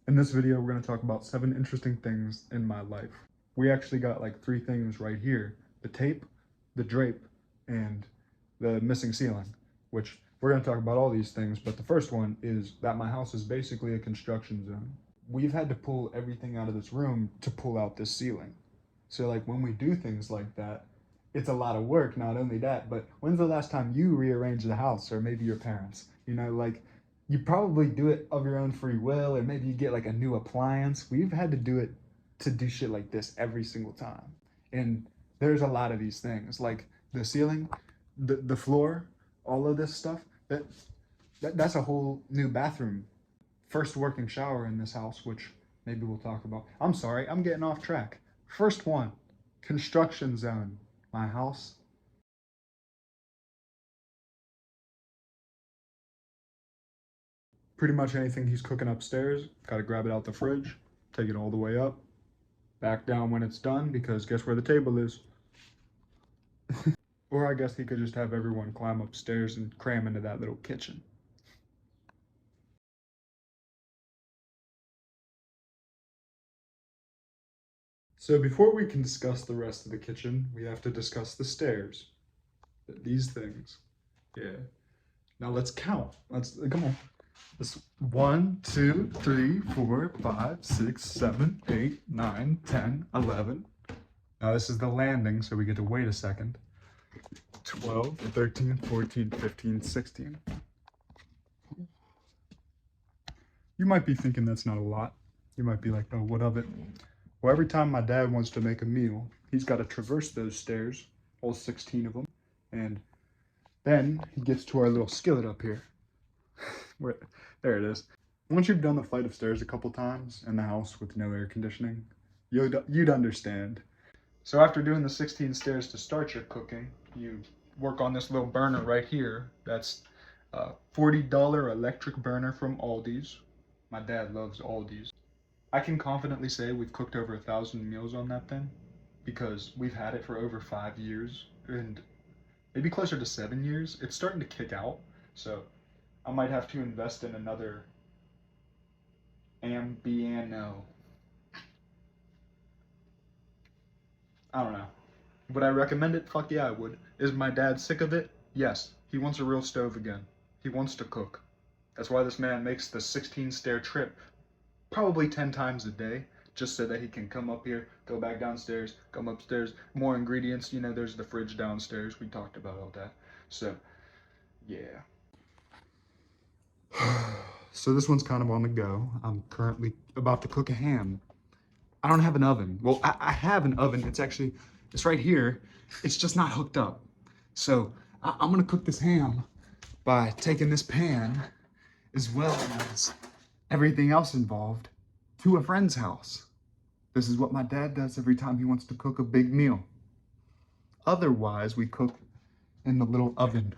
In this video, we're going to talk about 7 interesting things in my life. We actually got like 3 things right here: the tape, the drape, and the missing ceiling, which we're going to talk about all these things. But the first one is that my house is basically a construction zone. We've had to pull everything out of this room to pull out this ceiling. So, like, when we do things like that, it's a lot of work. Not only that, but when's the last time you rearranged the house, or maybe your parents? Like, you probably do it of your own free will, or maybe you get like a new appliance. We've had to do it to do shit like this every single time. And there's a lot of these things, like the ceiling, the floor, all of this stuff. That's a whole new bathroom. First working shower in this house, which maybe we'll talk about. I'm sorry, I'm getting off track. First one, construction zone. My house. Pretty much anything he's cooking upstairs, gotta grab it out the fridge, take it all the way up, back down when it's done, because guess where the table is? Or I guess he could just have everyone climb upstairs and cram into that little kitchen. So before we can discuss the rest of the kitchen, we have to discuss the stairs. These things. Yeah. Now let's count. Let's come on. This 1, 2, 3, 4, 5, 6, 7, 8, 9, 10, 11. Now this is the landing, so we get to wait a second. 12, 13, 14, 15, 16. You might be thinking that's not a lot. You might be like, oh, what of it? Well, every time my dad wants to make a meal, he's got to traverse those stairs, all 16 of them, and then he gets to our little skillet up here. Where, there it is. Once you've done the flight of stairs a couple times in the house with no air conditioning, you'd understand. So after doing the 16 stairs to start your cooking, you work on this little burner right here. That's a $40 electric burner from Aldi's. My dad loves Aldi's. I can confidently say we've cooked over 1,000 meals on that thing because we've had it for over 5 years and maybe closer to 7 years. It's starting to kick out, so I might have to invest in another Ambiano. I don't know. Would I recommend it? Fuck yeah, I would. Is my dad sick of it? Yes. He wants a real stove again. He wants to cook. That's why this man makes the 16 stair trip probably 10 times a day, just so that he can come up here, go back downstairs, come upstairs, more ingredients. There's the fridge downstairs. We talked about all that. So, yeah. So this one's kind of on the go. I'm currently about to cook a ham. I don't have an oven. Well, I have an oven. It's right here. It's just not hooked up. So I'm gonna cook this ham by taking this pan, as well as everything else involved, to a friend's house. This is what my dad does every time he wants to cook a big meal. Otherwise, we cook in the little oven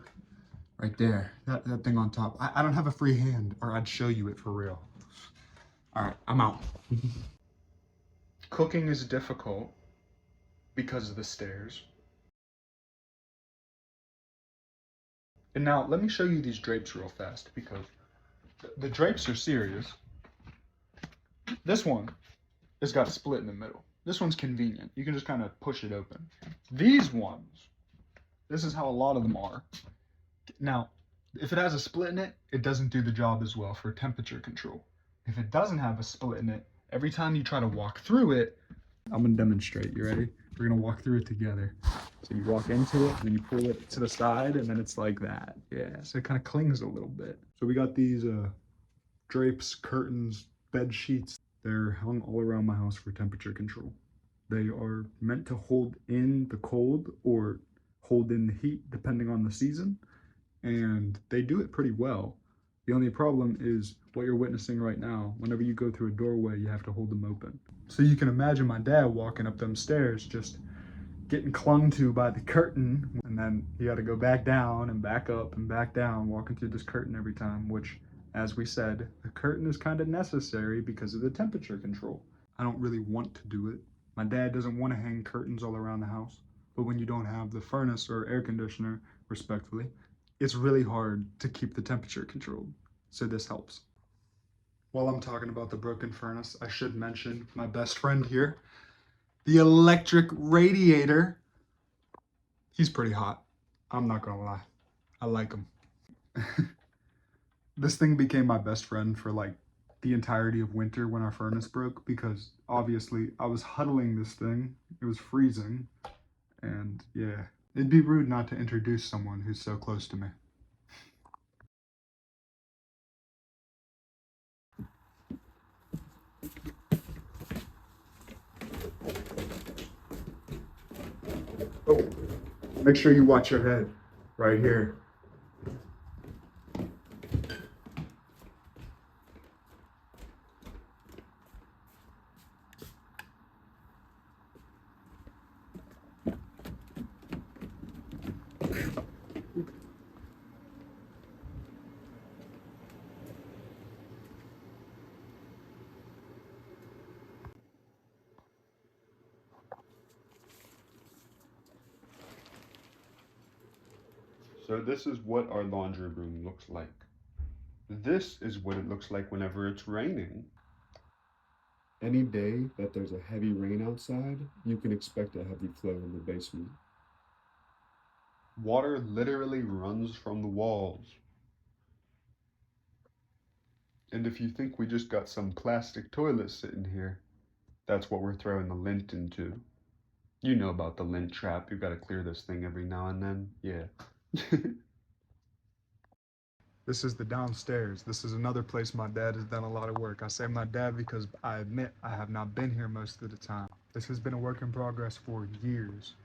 right there, that thing on top. I don't have a free hand, or I'd show you it for real. All right, I'm out. Cooking is difficult because of the stairs. And now let me show you these drapes real fast, because the drapes are serious. This one has got a split in the middle. This one's convenient. You can just kind of push it open. These ones, this is how a lot of them are. Now, if it has a split in it, it doesn't do the job as well for temperature control. If it doesn't have a split in it, every time you try to walk through it, I'm gonna demonstrate. You ready? We're gonna walk through it together. So you walk into it, and then you pull it to the side, and then it's like that. Yeah, so it kind of clings a little bit. So we got these drapes, curtains, bed sheets. They're hung all around my house for temperature control. They are meant to hold in the cold or hold in the heat depending on the season, and they do it pretty well. The only problem is what you're witnessing right now. Whenever you go through a doorway, you have to hold them open. So you can imagine my dad walking up them stairs just getting clung to by the curtain, and then he had to go back down and back up and back down, walking through this curtain every time, which, as we said, the curtain is kind of necessary because of the temperature control. I don't really want to do it. My dad doesn't want to hang curtains all around the house, but when you don't have the furnace or air conditioner, respectfully, it's really hard to keep the temperature controlled. So this helps. While I'm talking about the broken furnace, I should mention my best friend here, the electric radiator. He's pretty hot. I'm not gonna lie. I like him. This thing became my best friend for like the entirety of winter when our furnace broke because obviously I was huddling this thing. It was freezing. And yeah, it'd be rude not to introduce someone who's so close to me. Oh, make sure you watch your head right here. So this is what our laundry room looks like. This is what it looks like whenever it's raining. Any day that there's a heavy rain outside, you can expect a heavy flow in the basement. Water literally runs from the walls. And if you think we just got some plastic toilet sitting here, that's what we're throwing the lint into. You know about the lint trap. You gotta clear this thing every now and then. Yeah. This is the downstairs. This is another place my dad has done a lot of work. I say my dad because I admit I have not been here most of the time. This has been a work in progress for years.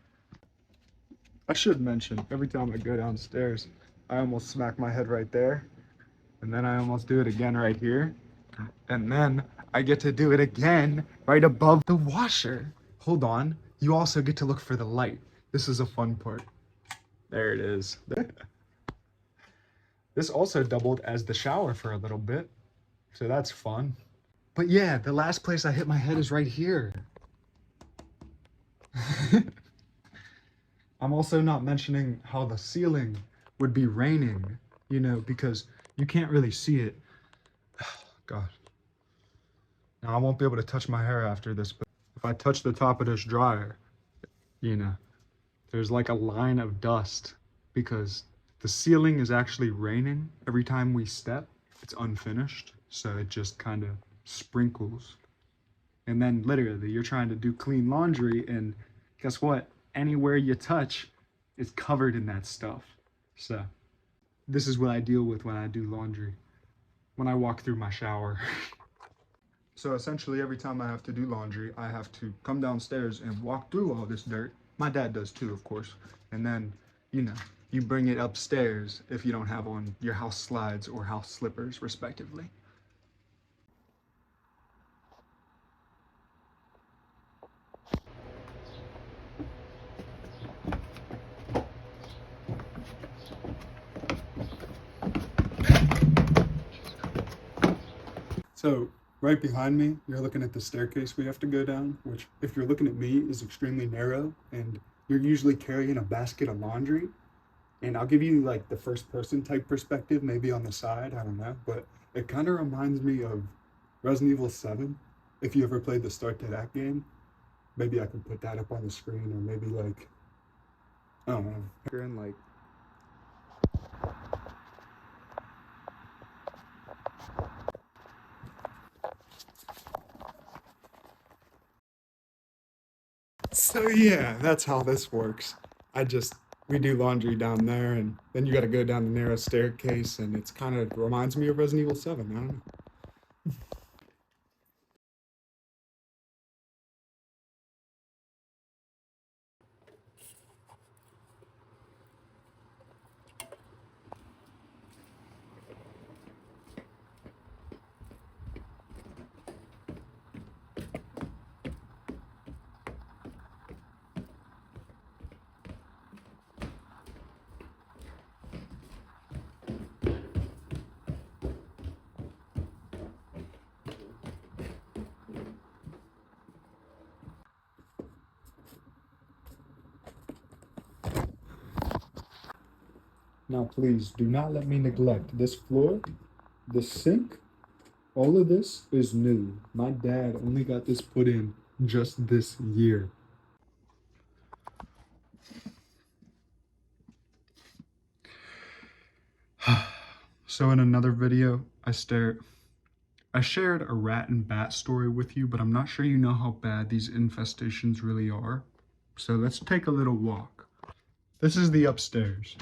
I should mention, every time I go downstairs, I almost smack my head right there. And then I almost do it again right here. And then I get to do it again right above the washer. Hold on. You also get to look for the light. This is a fun part. There it is. This also doubled as the shower for a little bit, so that's fun. But yeah, the last place I hit my head is right here. I'm also not mentioning how the ceiling would be raining, you know, because you can't really see it. God. Now I won't be able to touch my hair after this, but if I touch the top of this dryer, you know, there's like a line of dust because the ceiling is actually raining every time we step. It's unfinished, so it just kind of sprinkles. And then literally you're trying to do clean laundry and guess what? Anywhere you touch is covered in that stuff. So this is what I deal with when I do laundry, when I walk through my shower. So essentially every time I have to do laundry, I have to come downstairs and walk through all this dirt. My dad does too, of course. And then, you know, you bring it upstairs if you don't have on your house slides or house slippers, respectively. So right behind me, you're looking at the staircase we have to go down, which if you're looking at me is extremely narrow and you're usually carrying a basket of laundry. And I'll give you like the first person type perspective, maybe on the side, I don't know, but it kind of reminds me of Resident Evil 7. If you ever played the Start to That game, maybe I could put that up on the screen, or maybe like, I don't know. And like, so yeah, that's how this works. We do laundry down there, and then you got to go down the narrow staircase, and it's kind of reminds me of Resident Evil 7. I don't know. Now, please do not let me neglect this floor, this sink, All of this is new. My dad only got this put in just this year. So in another video, I shared a rat and bat story with you, but I'm not sure you know how bad these infestations really are. So let's take a little walk. This is the upstairs.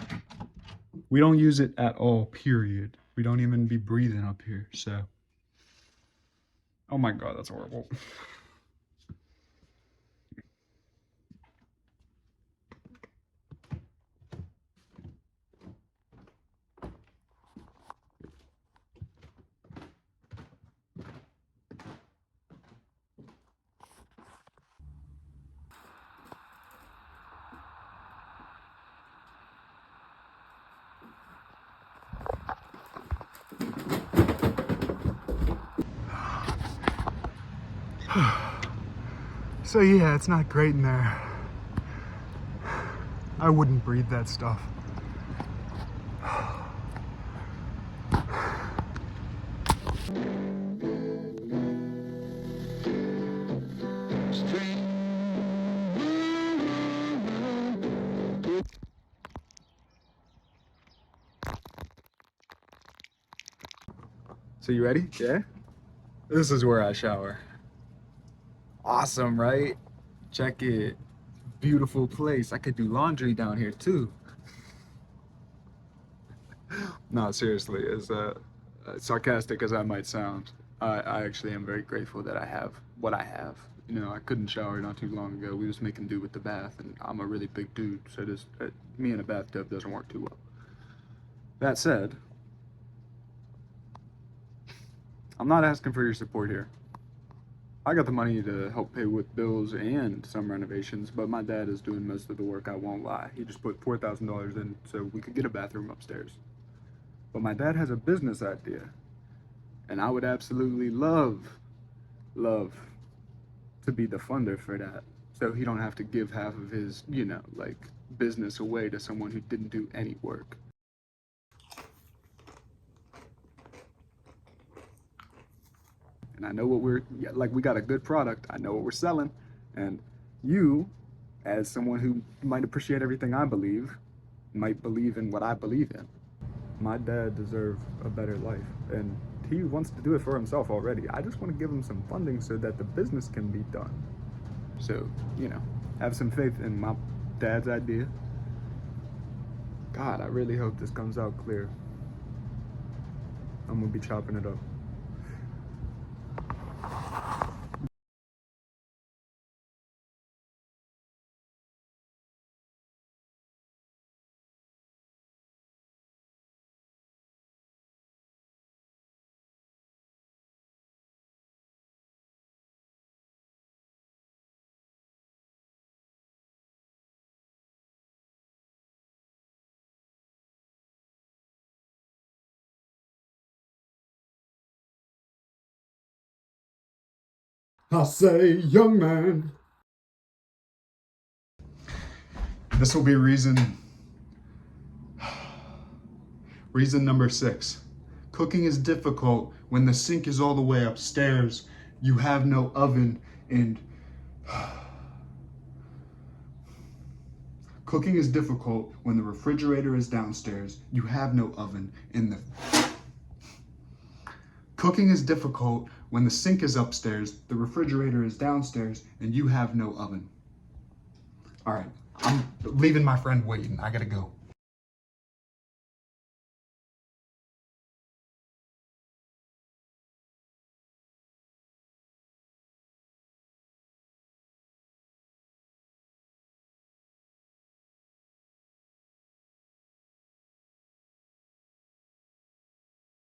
We don't use it at all, period. We don't even be breathing up here, so. Oh my God, that's horrible. So yeah, it's not great in there. I wouldn't breathe that stuff. So you ready? Yeah? This is where I shower. Awesome, right? Check it. Beautiful place. I could do laundry down here too. No, seriously, as sarcastic as I might sound, I actually am very grateful that I have what I have. You know, I couldn't shower not too long ago. We was making do with the bath, and I'm a really big dude, so this me in a bathtub doesn't work too well. That said, I'm not asking for your support here. I got the money to help pay with bills and some renovations, but my dad is doing most of the work, I won't lie. He just put $4,000 in so we could get a bathroom upstairs. But my dad has a business idea, and I would absolutely love to be the funder for that, so he don't have to give half of his, you know, like, business away to someone who didn't do any work. And I know what we got a good product. I know what we're selling. And you, as someone who might appreciate everything I believe, might believe in what I believe in. My dad deserves a better life, and he wants to do it for himself already. I just want to give him some funding so that the business can be done. So, you know, have some faith in my dad's idea. God, I really hope this comes out clear. I'm gonna be chopping it up. I say, young man. This will be reason number 6. Cooking is difficult when the sink is all the way upstairs, you have no oven, and cooking is difficult when the refrigerator is downstairs, you have no oven, and cooking is difficult when the sink is upstairs, the refrigerator is downstairs, and you have no oven. All right, I'm leaving my friend waiting. I gotta go.